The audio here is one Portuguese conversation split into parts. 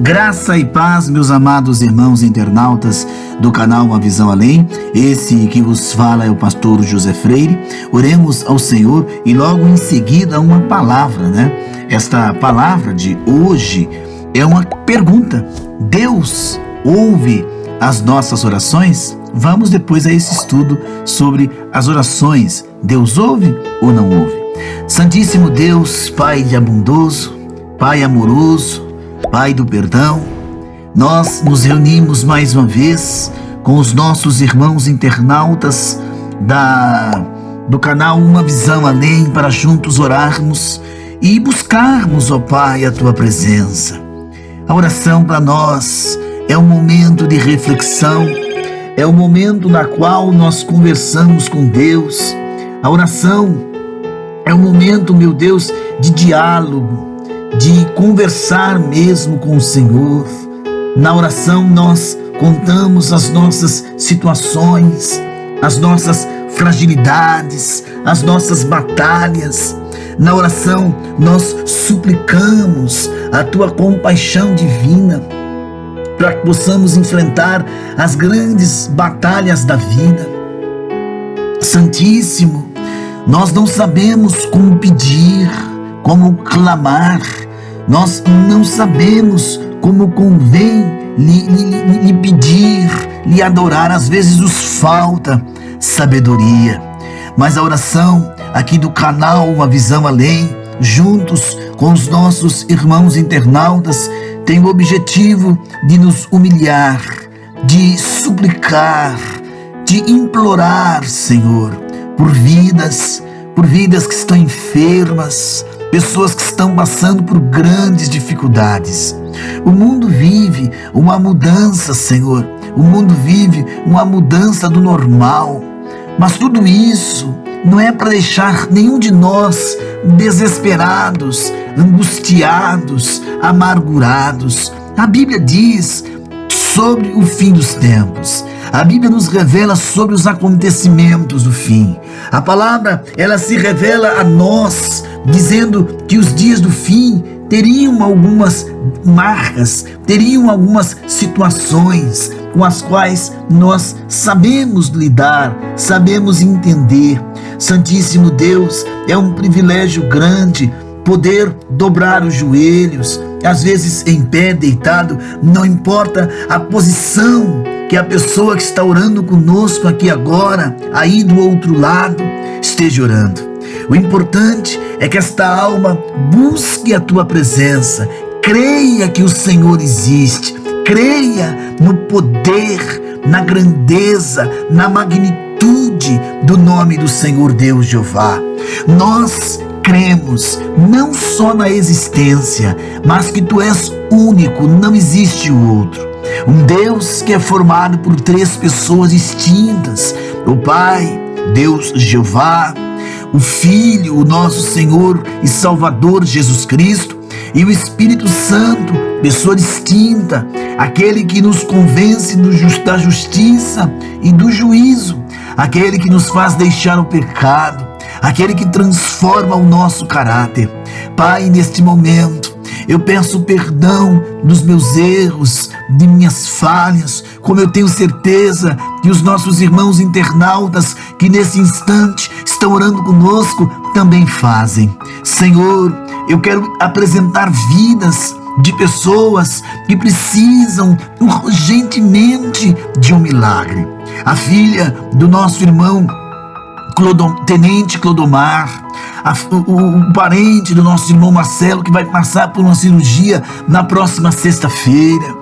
Graça e paz, meus amados irmãos internautas do canal Uma Visão Além. Esse que vos fala é o pastor José Freire. Oremos ao Senhor e logo em seguida uma palavra, Esta palavra de hoje é uma pergunta. Deus ouve as nossas orações? Vamos depois a esse estudo sobre as orações. Deus ouve ou não ouve? Santíssimo Deus, Pai de bondoso, Pai amoroso, Pai do perdão, nós nos reunimos mais uma vez com os nossos irmãos internautas do canal Uma Visão Além para juntos orarmos e buscarmos, ó Pai, a Tua presença. A oração para nós é um momento de reflexão, é um momento na qual nós conversamos com Deus. A oração é um momento, meu Deus, de diálogo, de conversar mesmo com o Senhor. Na oração nós contamos as nossas situações, as nossas fragilidades, as nossas batalhas. Na oração nós suplicamos a Tua compaixão divina para que possamos enfrentar as grandes batalhas da vida. Santíssimo, nós não sabemos como pedir, como clamar, nós não sabemos como convém lhe pedir, lhe adorar. Às vezes nos falta sabedoria, mas a oração aqui do canal Uma Visão Além, juntos com os nossos irmãos internautas, tem o objetivo de nos humilhar, de suplicar, de implorar, Senhor, por vidas que estão enfermas, pessoas que estão passando por grandes dificuldades. O mundo vive uma mudança, Senhor. O mundo vive uma mudança do normal. Mas tudo isso não é para deixar nenhum de nós desesperados, angustiados, amargurados. A Bíblia diz sobre o fim dos tempos. A Bíblia nos revela sobre os acontecimentos do fim. A palavra, ela se revela a nós, dizendo que os dias do fim teriam algumas marcas, teriam algumas situações com as quais nós sabemos lidar, sabemos entender. Santíssimo Deus, é um privilégio grande poder dobrar os joelhos, às vezes em pé, deitado, não importa a posição que a pessoa que está orando conosco aqui agora, aí do outro lado, esteja orando. O importante é que esta alma busque a Tua presença, creia que o Senhor existe, creia no poder, na grandeza, na magnitude do nome do Senhor Deus Jeová. Nós cremos não só na existência, mas que Tu és único, não existe o outro. Um Deus que é formado por três pessoas distintas: o Pai, Deus Jeová, o Filho, o nosso Senhor e Salvador Jesus Cristo, e o Espírito Santo, pessoa distinta, aquele que nos convence da justiça e do juízo, aquele que nos faz deixar o pecado, aquele que transforma o nosso caráter. Pai, neste momento, eu peço perdão dos meus erros, de minhas falhas, como eu tenho certeza que os nossos irmãos internautas que nesse instante estão orando conosco também fazem. Senhor, eu quero apresentar vidas de pessoas que precisam urgentemente de um milagre. A filha do nosso irmão Tenente Clodomar, o parente do nosso irmão Marcelo, que vai passar por uma cirurgia na próxima sexta-feira.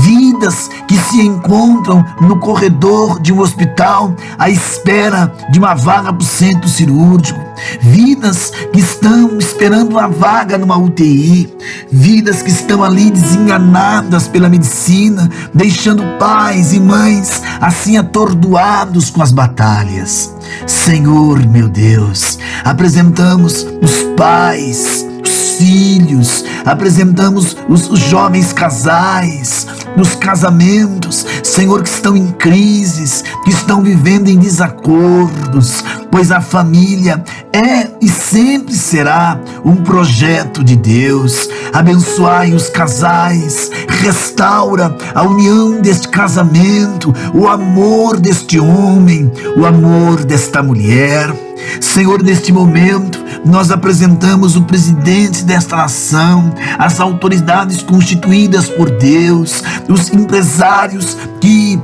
Vidas que se encontram no corredor de um hospital à espera de uma vaga para o centro cirúrgico. Vidas que estão esperando uma vaga numa UTI. Vidas que estão ali desenganadas pela medicina, deixando pais e mães assim atordoados com as batalhas. Senhor, meu Deus, apresentamos os pais, os filhos, apresentamos os jovens casais, nos casamentos, Senhor, que estão em crises, que estão vivendo em desacordos, pois a família é e sempre será um projeto de Deus. Abençoai os casais, restaura a união deste casamento, o amor deste homem, o amor desta mulher. Senhor, neste momento, nós apresentamos o presidente desta nação, as autoridades constituídas por Deus, os empresários que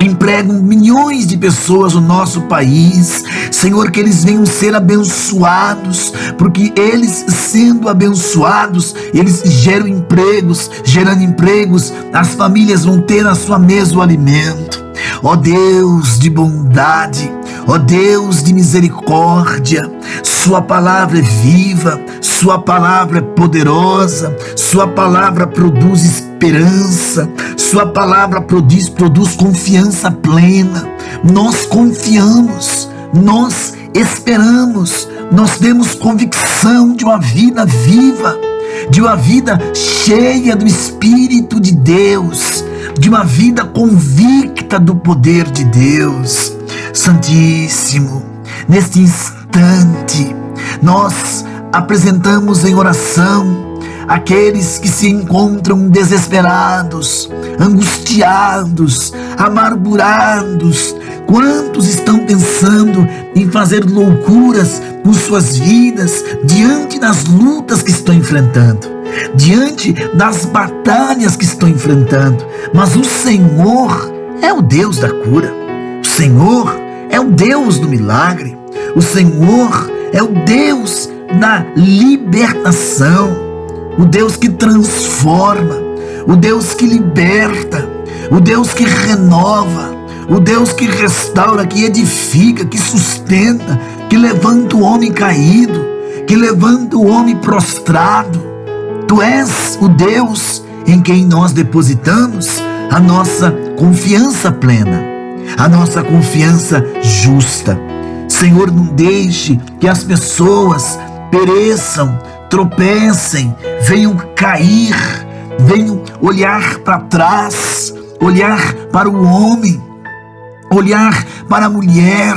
empregam milhões de pessoas no nosso país. Senhor, que eles venham ser abençoados, porque eles sendo abençoados, eles geram empregos, gerando empregos, as famílias vão ter na sua mesa o alimento. Ó Deus de bondade, ó Deus de misericórdia, sua palavra é viva, sua palavra é poderosa, sua palavra produz esperança, sua palavra produz confiança plena. Nós confiamos, nós esperamos, nós temos convicção de uma vida viva, de uma vida cheia do Espírito de Deus, de uma vida convicta do poder de Deus. Santíssimo, neste instante, nós apresentamos em oração aqueles que se encontram desesperados, angustiados, amargurados. Quantos estão pensando em fazer loucuras com suas vidas diante das lutas que estão enfrentando, diante das batalhas que estão enfrentando? Mas o Senhor é o Deus da cura, o Senhor é o Deus do milagre, o Senhor é o Deus da libertação, o Deus que transforma, o Deus que liberta, o Deus que renova, o Deus que restaura, que edifica, que sustenta, que levanta o homem caído, que levanta o homem prostrado. Tu és o Deus em quem nós depositamos a nossa confiança plena, a nossa confiança justa. Senhor, não deixe que as pessoas pereçam, tropecem, venham cair, venham olhar para trás, olhar para o homem, olhar para a mulher,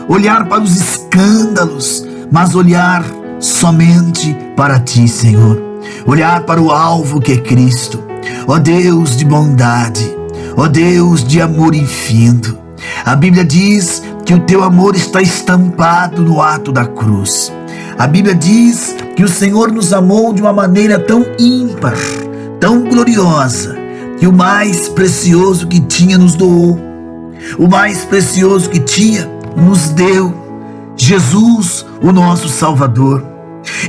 olhar para os escândalos, mas olhar somente para Ti, Senhor. Olhar para o alvo que é Cristo. Ó Deus de bondade, ó Deus de amor infinito. A Bíblia diz que o Teu amor está estampado no ato da cruz. A Bíblia diz que o Senhor nos amou de uma maneira tão ímpar, tão gloriosa, que o mais precioso que tinha nos doou. O mais precioso que tinha nos deu. Jesus, o nosso Salvador.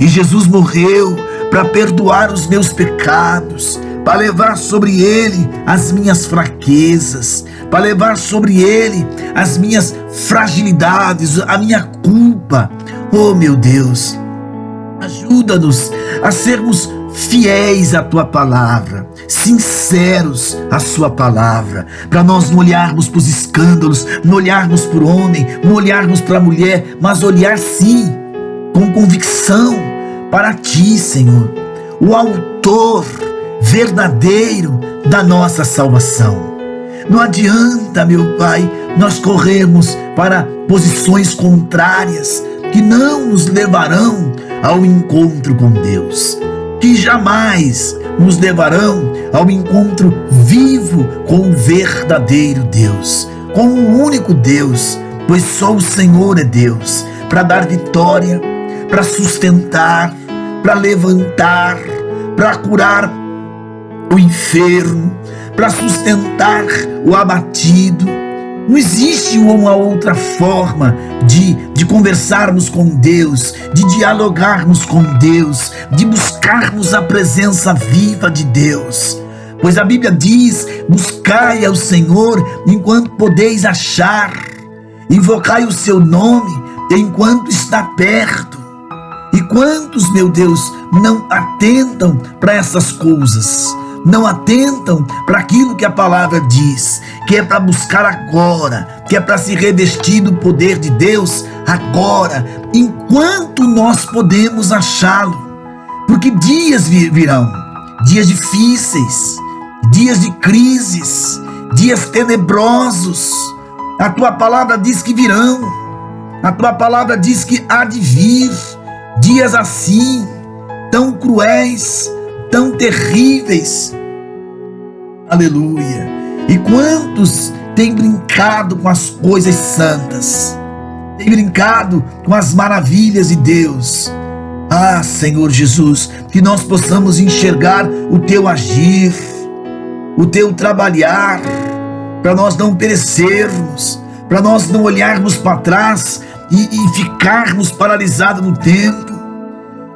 E Jesus morreu para perdoar os meus pecados, para levar sobre Ele as minhas fraquezas, para levar sobre Ele as minhas fragilidades, a minha culpa. Oh meu Deus, ajuda-nos a sermos fiéis à Tua palavra, sinceros à Sua palavra, para nós não olharmos para os escândalos, não olharmos para o homem, não olharmos para a mulher, mas olhar sim, com convicção, para Ti, Senhor, o autor verdadeiro da nossa salvação. Não adianta, meu Pai, nós corrermos para posições contrárias que não nos levarão ao encontro com Deus, que jamais nos levarão ao encontro vivo com o verdadeiro Deus, com o único Deus, pois só o Senhor é Deus, para dar vitória, para sustentar, para levantar, para curar o enfermo, para sustentar o abatido. Não existe uma outra forma de conversarmos com Deus, de dialogarmos com Deus, de buscarmos a presença viva de Deus. Pois a Bíblia diz: buscai ao Senhor enquanto podeis achar, invocai o seu nome enquanto está perto. E quantos, meu Deus, não atentam para essas coisas, não atentam para aquilo que a palavra diz, que é para buscar agora, que é para se revestir do poder de Deus agora, enquanto nós podemos achá-lo. Porque dias virão, dias difíceis, dias de crises, dias tenebrosos. A tua palavra diz que virão, a tua palavra diz que há de vir dias assim, tão cruéis, tão terríveis. Aleluia. E quantos têm brincado com as coisas santas, têm brincado com as maravilhas de Deus? Ah, Senhor Jesus, que nós possamos enxergar o teu agir, o teu trabalhar, para nós não perecermos, para nós não olharmos para trás e ficarmos paralisados no tempo.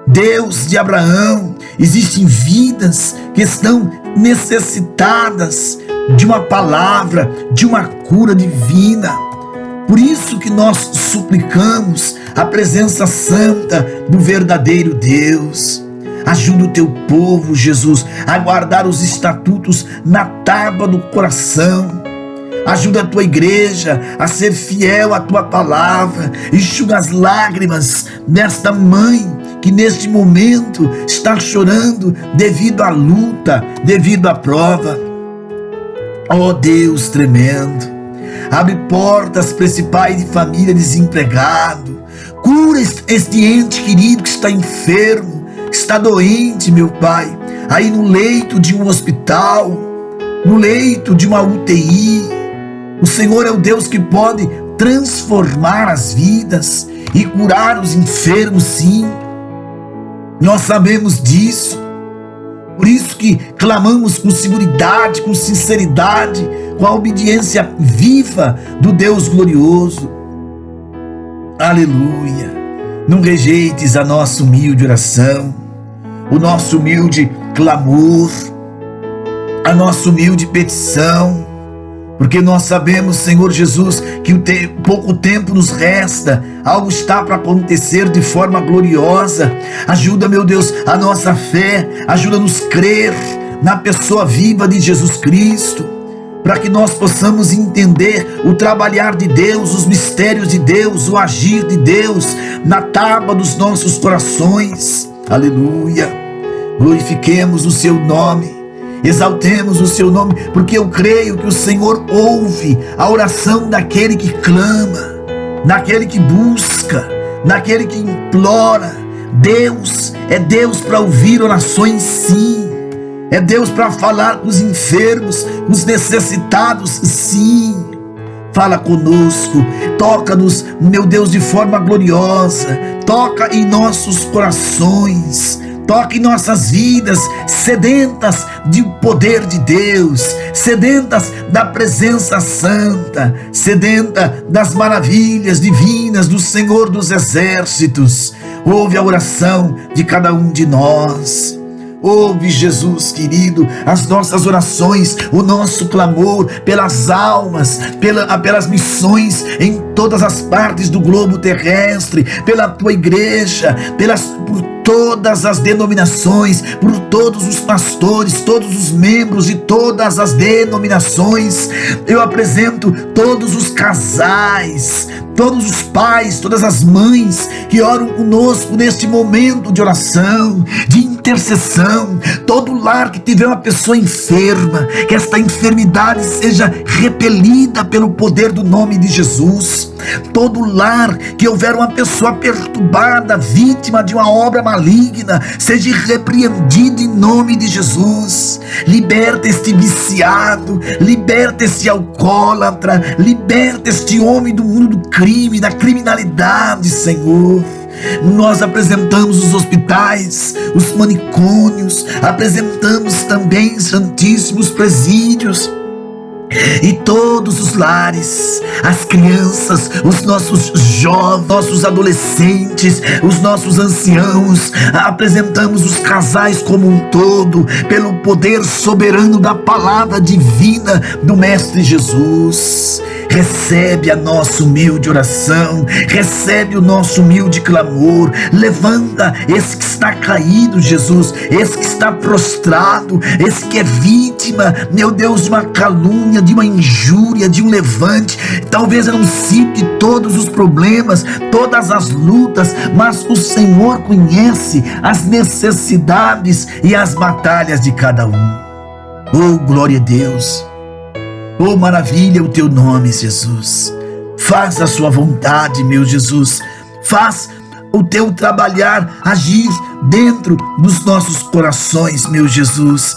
Deus de Abraão, existem vidas que estão necessitadas de uma palavra, de uma cura divina. Por isso que nós suplicamos a presença santa do verdadeiro Deus. Ajuda o teu povo, Jesus, a guardar os estatutos na tábua do coração. Ajuda a tua igreja a ser fiel à tua palavra. Enxuga as lágrimas desta mãe que neste momento está chorando devido à luta, devido à prova. Oh Deus tremendo, abre portas para esse pai de família desempregado. Cura este ente querido que está enfermo, que está doente, meu Pai, aí no leito de um hospital, no leito de uma UTI. O Senhor é o Deus que pode transformar as vidas e curar os enfermos, sim. Nós sabemos disso. Por isso que clamamos com seguridade, com sinceridade, com a obediência viva do Deus glorioso. Aleluia. Não rejeites a nossa humilde oração, o nosso humilde clamor, a nossa humilde petição, porque nós sabemos, Senhor Jesus, que pouco tempo nos resta, algo está para acontecer de forma gloriosa. Ajuda, meu Deus, a nossa fé, ajuda-nos a crer na pessoa viva de Jesus Cristo, para que nós possamos entender o trabalhar de Deus, os mistérios de Deus, o agir de Deus na tábua dos nossos corações. Aleluia. Glorifiquemos o seu nome. Exaltemos o seu nome, porque eu creio que o Senhor ouve a oração daquele que clama, daquele que busca, daquele que implora. Deus é Deus para ouvir orações, sim. É Deus para falar com os enfermos, com os necessitados, sim. Fala conosco, toca-nos, meu Deus, de forma gloriosa. Toca em nossos corações, toca em nossas vidas, sedentas de poder de Deus, sedentas da presença santa, sedenta das maravilhas divinas do Senhor dos Exércitos. Ouve a oração de cada um de nós. Ouve, Jesus querido, as nossas orações, o nosso clamor pelas almas, pelas missões em todas as partes do globo terrestre, pela tua igreja, por todas as denominações, por todos os pastores, todos os membros de todas as denominações. Eu apresento todos os casais, todos os pais, todas as mães que oram conosco neste momento de oração, de intercessão. Todo lar que tiver uma pessoa enferma, que esta enfermidade seja repelida pelo poder do nome de Jesus. Todo lar que houver uma pessoa perturbada, vítima de uma obra maligna, seja repreendido em nome de Jesus. Liberta este viciado, liberta este alcoólatra, liberta este homem do mundo do crime, da criminalidade, Senhor. Nós apresentamos os hospitais, os manicômios, apresentamos também santíssimos presídios e todos os lares, as crianças, os nossos jovens, nossos adolescentes, os nossos anciãos. Apresentamos os casais como um todo, pelo poder soberano da palavra divina do Mestre Jesus. Recebe a nossa humilde oração, recebe o nosso humilde clamor. Levanta esse que está caído, Jesus, esse que está prostrado, esse que é vítima, meu Deus, de uma calúnia, de uma injúria, de um levante. Talvez eu não cite todos os problemas, todas as lutas, mas o Senhor conhece as necessidades e as batalhas de cada um. Oh, glória a Deus. Oh, maravilha o teu nome, Jesus. Faz a sua vontade, meu Jesus. Faz o teu trabalhar, agir dentro dos nossos corações, meu Jesus.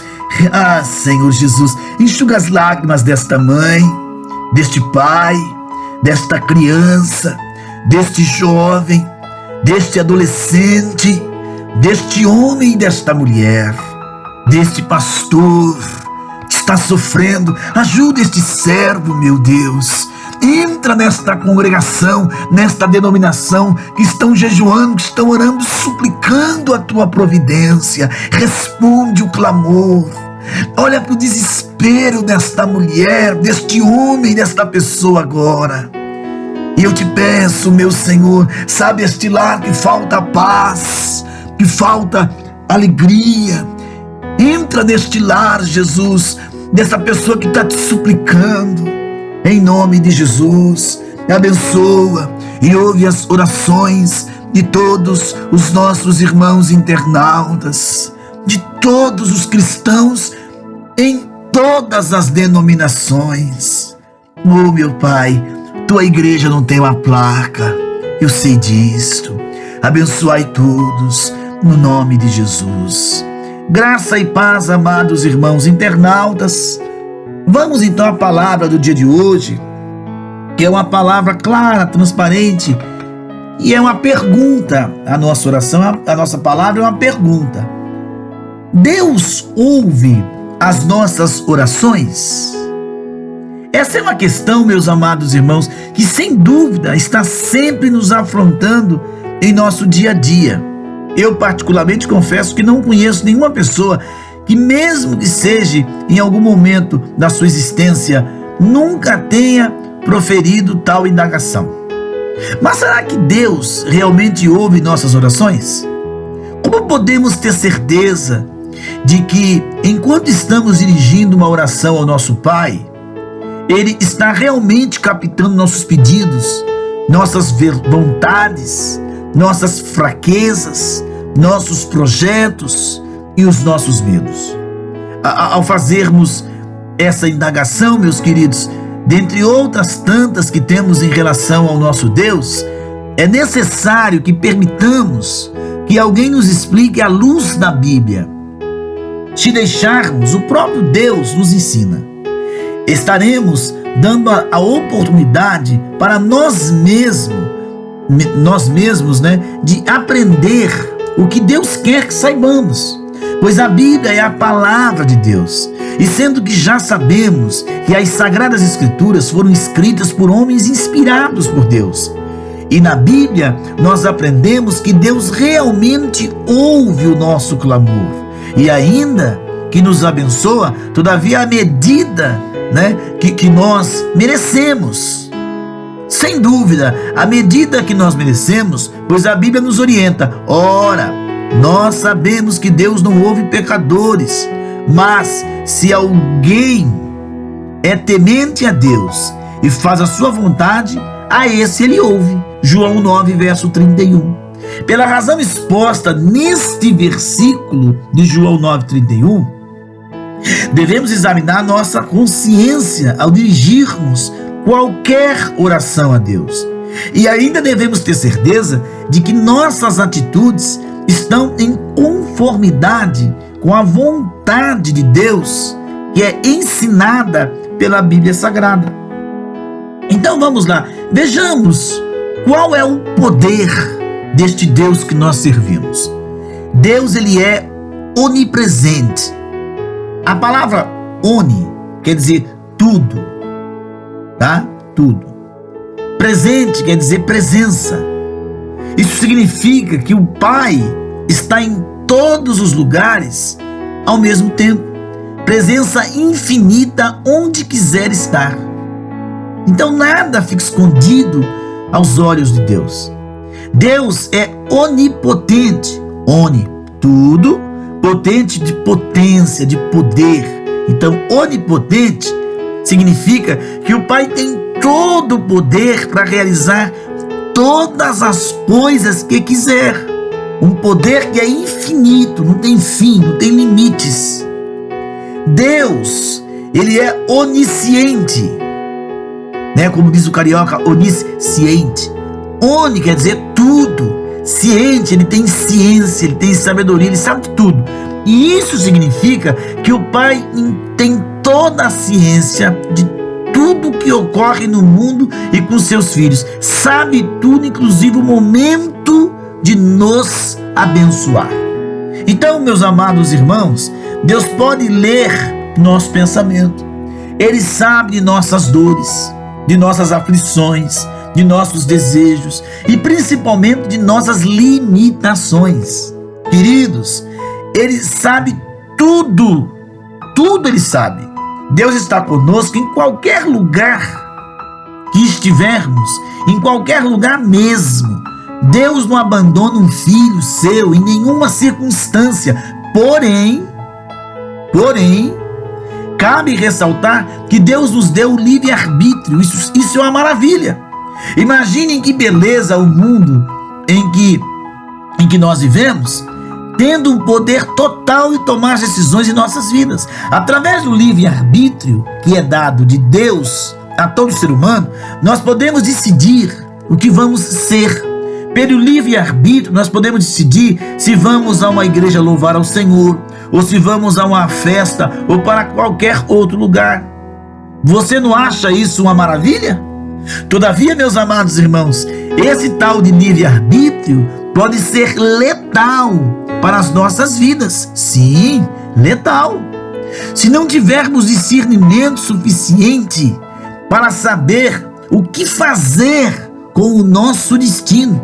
Ah, Senhor Jesus, enxuga as lágrimas desta mãe, deste pai, desta criança, deste jovem, deste adolescente, deste homem e desta mulher, deste pastor que está sofrendo. Ajuda este servo, meu Deus. Entra nesta congregação, nesta denominação, que estão jejuando, que estão orando, suplicando a tua providência. Responde o clamor. Olha para o desespero desta mulher, deste homem, desta pessoa agora. E eu te peço, meu Senhor, sabe este lar que falta paz, que falta alegria. Entra neste lar, Jesus, dessa pessoa que está te suplicando. Em nome de Jesus, abençoa e ouve as orações de todos os nossos irmãos internautas, de todos os cristãos em todas as denominações. Oh, meu Pai, tua igreja não tem uma placa, eu sei disto. Abençoai todos, no nome de Jesus. Graça e paz, amados irmãos internautas. Vamos então à palavra do dia de hoje, que é uma palavra clara, transparente, e é uma pergunta. A nossa oração, a nossa palavra é uma pergunta. Deus ouve as nossas orações? Essa é uma questão, meus amados irmãos, que sem dúvida está sempre nos afrontando em nosso dia a dia. Eu particularmente confesso que não conheço nenhuma pessoa que, mesmo que seja em algum momento da sua existência, nunca tenha proferido tal indagação. Mas será que Deus realmente ouve nossas orações? Como podemos ter certeza de que, enquanto estamos dirigindo uma oração ao nosso Pai, Ele está realmente captando nossos pedidos, nossas vontades, nossas fraquezas, nossos projetos e os nossos medos? Ao fazermos essa indagação, meus queridos, dentre outras tantas que temos em relação ao nosso Deus, é necessário que permitamos que alguém nos explique à luz da Bíblia. Se deixarmos, o próprio Deus nos ensina. Estaremos dando a oportunidade para nós mesmos, de aprender o que Deus quer que saibamos. Pois a Bíblia é a palavra de Deus. E sendo que já sabemos que as Sagradas Escrituras foram escritas por homens inspirados por Deus. E na Bíblia nós aprendemos que Deus realmente ouve o nosso clamor. E ainda que nos abençoa, todavia, à medida que nós merecemos. Sem dúvida, à medida que nós merecemos, pois a Bíblia nos orienta. Ora, nós sabemos que Deus não ouve pecadores, mas se alguém é temente a Deus e faz a sua vontade, a esse Ele ouve. João 9, verso 31. Pela razão exposta neste versículo de João 9, 31, devemos examinar nossa consciência ao dirigirmos qualquer oração a Deus. E ainda devemos ter certeza de que nossas atitudes estão em conformidade com a vontade de Deus, que é ensinada pela Bíblia Sagrada. Então vamos lá, vejamos qual é o poder deste Deus que nós servimos. Deus, Ele é onipresente. A palavra oni quer dizer tudo, tá? Tudo. Presente quer dizer presença. Isso significa que o Pai está em todos os lugares ao mesmo tempo. Presença infinita onde quiser estar. Então nada fica escondido aos olhos de Deus. Deus é onipotente. Oni, tudo. Potente, de potência, de poder. Então, onipotente significa que o Pai tem todo o poder para realizar todas as coisas que quiser. Um poder que é infinito, não tem fim, não tem limites. Deus, ele é onisciente, né? Como diz o carioca, onisciente. Oni quer dizer tudo. Ciente, ele tem ciência, ele tem sabedoria, ele sabe tudo. E isso significa que o Pai tem toda a ciência de tudo que ocorre no mundo e com seus filhos. Sabe tudo, inclusive o momento de nos abençoar. Então, meus amados irmãos, Deus pode ler nosso pensamento. Ele sabe de nossas dores, de nossas aflições, de nossos desejos e principalmente de nossas limitações. Queridos, ele sabe tudo, tudo ele sabe. Deus está conosco em qualquer lugar que estivermos, em qualquer lugar mesmo. Deus não abandona um filho seu em nenhuma circunstância. Porém, cabe ressaltar que Deus nos deu o livre-arbítrio. Isso é uma maravilha. Imaginem que beleza o mundo em que nós vivemos, tendo um poder total de tomar as decisões em nossas vidas. Através do livre-arbítrio que é dado de Deus a todo ser humano, nós podemos decidir o que vamos ser. Pelo livre-arbítrio, nós podemos decidir se vamos a uma igreja louvar ao Senhor, ou se vamos a uma festa, ou para qualquer outro lugar. Você não acha isso uma maravilha? Todavia, meus amados irmãos, esse tal de livre-arbítrio pode ser letal para as nossas vidas. Sim, letal. Se não tivermos discernimento suficiente para saber o que fazer com o nosso destino,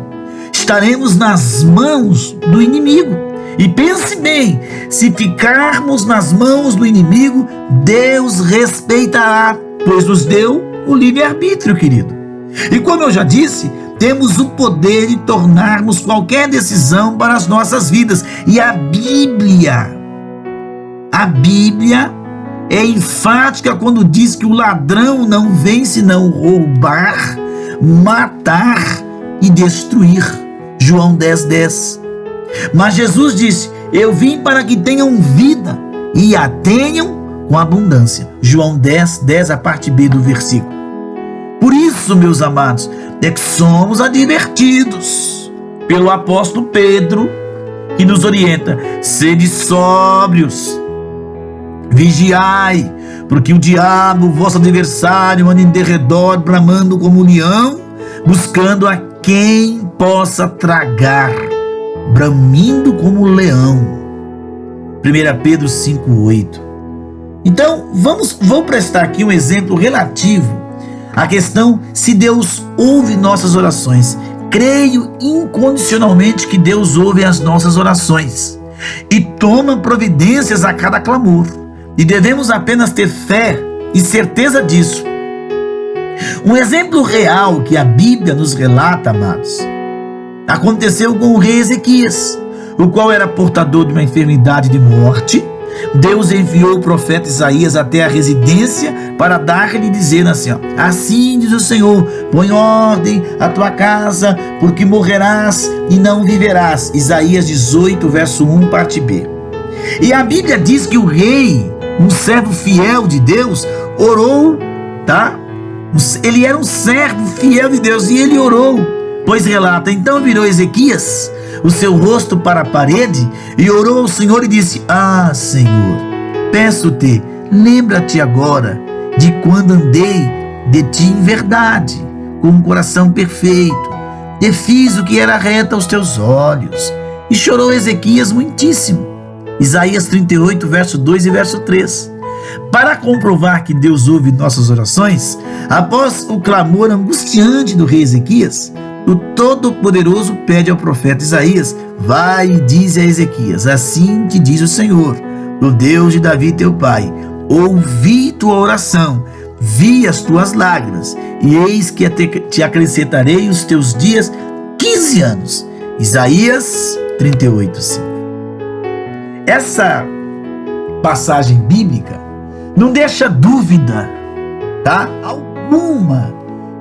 estaremos nas mãos do inimigo. E pense bem, se ficarmos nas mãos do inimigo, Deus respeitará, pois nos deu o livre-arbítrio, querido. E como eu já disse, temos o poder de tornarmos qualquer decisão para as nossas vidas. E a Bíblia é enfática quando diz que o ladrão não vem senão roubar, matar e destruir. João 10:10. Mas Jesus disse: eu vim para que tenham vida e a tenham com abundância. João 10:10, a parte B do versículo. Por isso, meus amados, é que somos advertidos pelo apóstolo Pedro, que nos orienta: sede sóbrios, vigiai, porque o diabo, vosso adversário, anda em derredor, bramando como um leão, buscando a quem possa tragar, bramindo como um leão. 1 Pedro 5:8. Então, vou prestar aqui um exemplo relativo à questão se Deus ouve nossas orações. Creio incondicionalmente que Deus ouve as nossas orações e toma providências a cada clamor. E devemos apenas ter fé e certeza disso. Um exemplo real que a Bíblia nos relata, amados, aconteceu com o rei Ezequias, o qual era portador de uma enfermidade de morte. Deus enviou o profeta Isaías até a residência para dar-lhe, dizendo assim: assim diz o Senhor, põe ordem à tua casa, porque morrerás e não viverás. Isaías 18, verso 1, parte B. E a Bíblia diz que o rei, um servo fiel de Deus, orou, tá? Ele era um servo fiel de Deus e ele orou, pois relata: então virou Ezequias o seu rosto para a parede e orou ao Senhor e disse: ah, Senhor, peço-te, lembra-te agora de quando andei de ti em verdade, com um coração perfeito, e fiz o que era reto aos teus olhos. E chorou Ezequias muitíssimo. Isaías 38, verso 2 e verso 3. Para comprovar que Deus ouve nossas orações, após o clamor angustiante do rei Ezequias, o Todo-Poderoso pede ao profeta Isaías: vai e dize a Ezequias, assim te diz o Senhor, o Deus de Davi teu pai, ouvi tua oração, vi as tuas lágrimas, e eis que te acrescentarei os teus dias 15 anos. Isaías 38, 5. Essa passagem bíblica não deixa dúvida, tá? Alguma,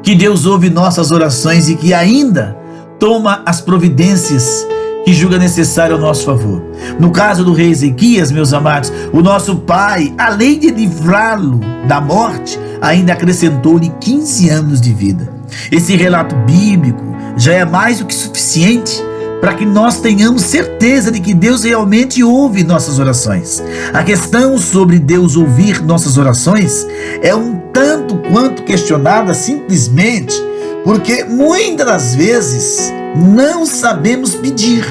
que Deus ouve nossas orações e que ainda toma as providências que julga necessário ao nosso favor. No caso do rei Ezequias, meus amados, o nosso pai, além de livrá-lo da morte, ainda acrescentou-lhe 15 anos de vida. Esse relato bíblico já é mais do que suficiente para que nós tenhamos certeza de que Deus realmente ouve nossas orações. A questão sobre Deus ouvir nossas orações é um tanto quanto questionada simplesmente porque muitas das vezes não sabemos pedir.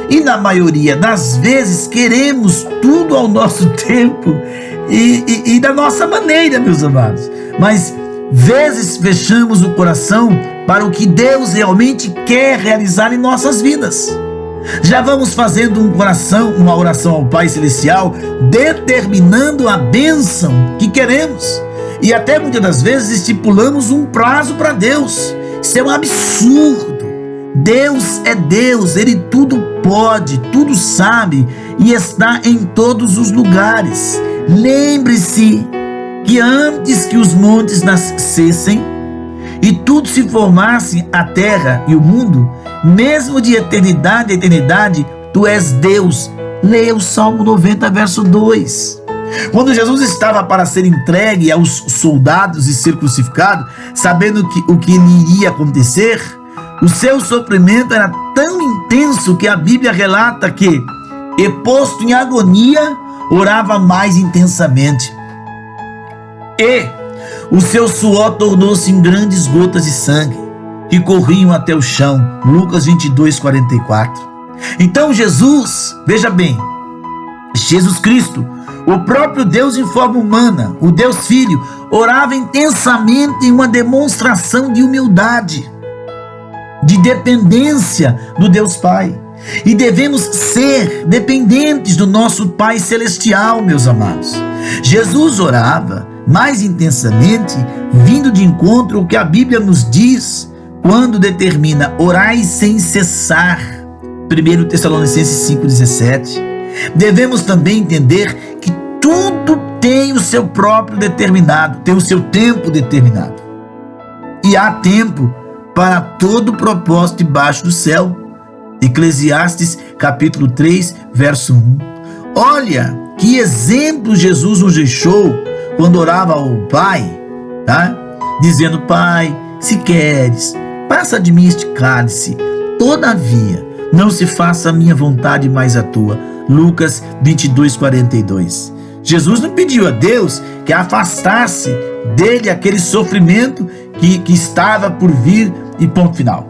E na maioria das vezes queremos tudo ao nosso tempo e da nossa maneira, meus amados. Mas vezes fechamos o coração para o que Deus realmente quer realizar em nossas vidas. Já vamos fazendo uma oração ao Pai Celestial, determinando a bênção que queremos. E até muitas das vezes estipulamos um prazo para Deus. Isso é um absurdo. Deus é Deus, Ele tudo pode, tudo sabe e está em todos os lugares. Lembre-se que antes que os montes nascessem e tudo se formasse, a terra e o mundo, mesmo de eternidade a eternidade, tu és Deus. Leia o Salmo 90, verso 2. Quando Jesus estava para ser entregue aos soldados e ser crucificado, sabendo o que lhe iria acontecer, o seu sofrimento era tão intenso que a Bíblia relata que, e posto em agonia, orava mais intensamente. E o seu suor tornou-se em grandes gotas de sangue, que corriam até o chão. Lucas 22, 44. Então Jesus, veja bem, Jesus Cristo, o próprio Deus em forma humana, o Deus Filho, orava intensamente em uma demonstração de humildade, de dependência do Deus Pai. E devemos ser dependentes do nosso Pai Celestial, meus amados. Jesus orava mais intensamente, vindo de encontro ao que a Bíblia nos diz quando determina: orai sem cessar. 1 Tessalonicenses 5,17. Devemos também entender que tudo tem o seu próprio determinado, tem o seu tempo determinado. E há tempo para todo propósito debaixo do céu. Eclesiastes capítulo 3, verso 1. Olha que exemplo Jesus nos deixou quando orava ao Pai, tá? Dizendo: Pai, se queres, passa de mim este cálice, todavia não se faça a minha vontade, mas a tua. Lucas 22, 42. Jesus não pediu a Deus que afastasse dele aquele sofrimento que estava por vir, e ponto final.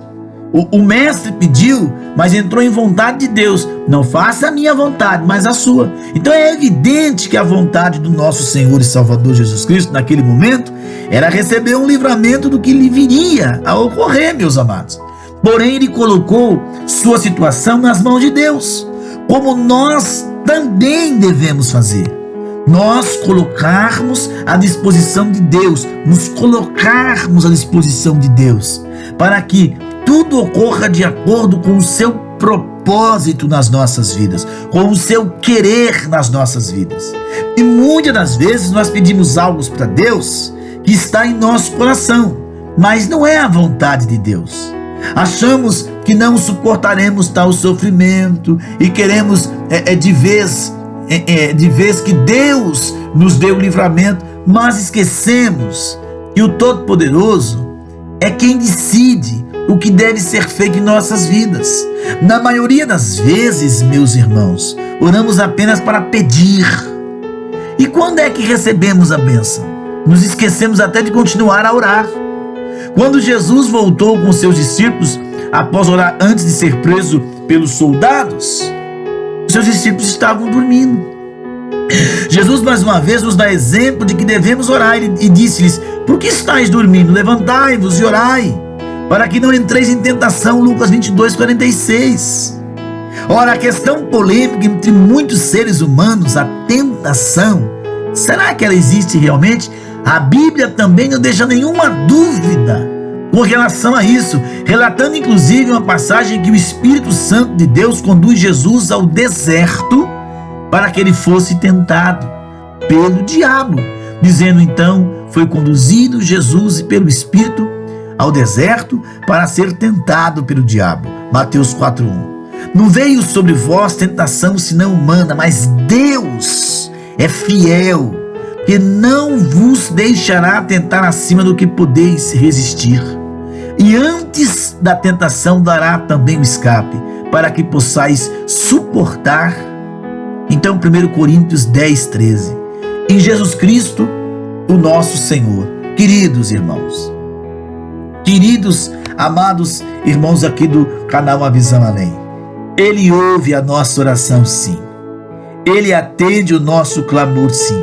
O mestre pediu, mas entrou em vontade de Deus: não faça a minha vontade, mas a sua. Então é evidente que a vontade do nosso Senhor e Salvador Jesus Cristo naquele momento era receber um livramento do que lhe viria a ocorrer, meus amados. Porém, ele colocou sua situação nas mãos de Deus, como nós também devemos fazer. Nós colocarmos à disposição de Deus, nos colocarmos à disposição de Deus, para que tudo ocorra de acordo com o seu propósito nas nossas vidas, com o seu querer nas nossas vidas. E muitas das vezes nós pedimos algo para Deus que está em nosso coração, mas não é a vontade de Deus. Achamos que não suportaremos tal sofrimento e queremos de vez que Deus nos dê o livramento, mas esquecemos que o Todo-Poderoso é quem decide o que deve ser feito em nossas vidas. Na maioria das vezes, meus irmãos, oramos apenas para pedir. E quando é que recebemos a bênção? Nos esquecemos até de continuar a orar. Quando Jesus voltou com seus discípulos, após orar antes de ser preso pelos soldados, seus discípulos estavam dormindo. Jesus mais uma vez nos dá exemplo de que devemos orar e disse-lhes: por que estáis dormindo? Levantai-vos e orai, para que não entreis em tentação. Lucas 22, 46. Ora, a questão polêmica entre muitos seres humanos, a tentação, será que ela existe realmente? A Bíblia também não deixa nenhuma dúvida com relação a isso, relatando inclusive uma passagem que o Espírito Santo de Deus conduz Jesus ao deserto para que ele fosse tentado pelo diabo, dizendo então: foi conduzido Jesus pelo Espírito ao deserto para ser tentado pelo diabo. Mateus 4:1. Não veio sobre vós tentação senão humana, mas Deus é fiel, que não vos deixará tentar acima do que podeis resistir. E antes da tentação dará também o escape, para que possais suportar. Então, 1 Coríntios 10, 13. Em Jesus Cristo, o nosso Senhor. Queridos irmãos, queridos, amados irmãos aqui do canal A Visão Além, Ele ouve a nossa oração, sim. Ele atende o nosso clamor, sim.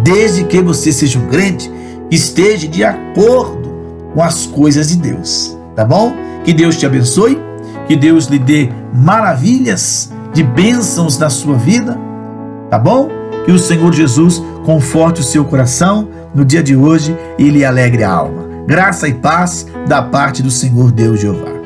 Desde que você seja um crente que esteja de acordo com as coisas de Deus, tá bom? Que Deus te abençoe, que Deus lhe dê maravilhas de bênçãos na sua vida, tá bom? Que o Senhor Jesus conforte o seu coração no dia de hoje e lhe alegre a alma. Graça e paz da parte do Senhor Deus Jeová.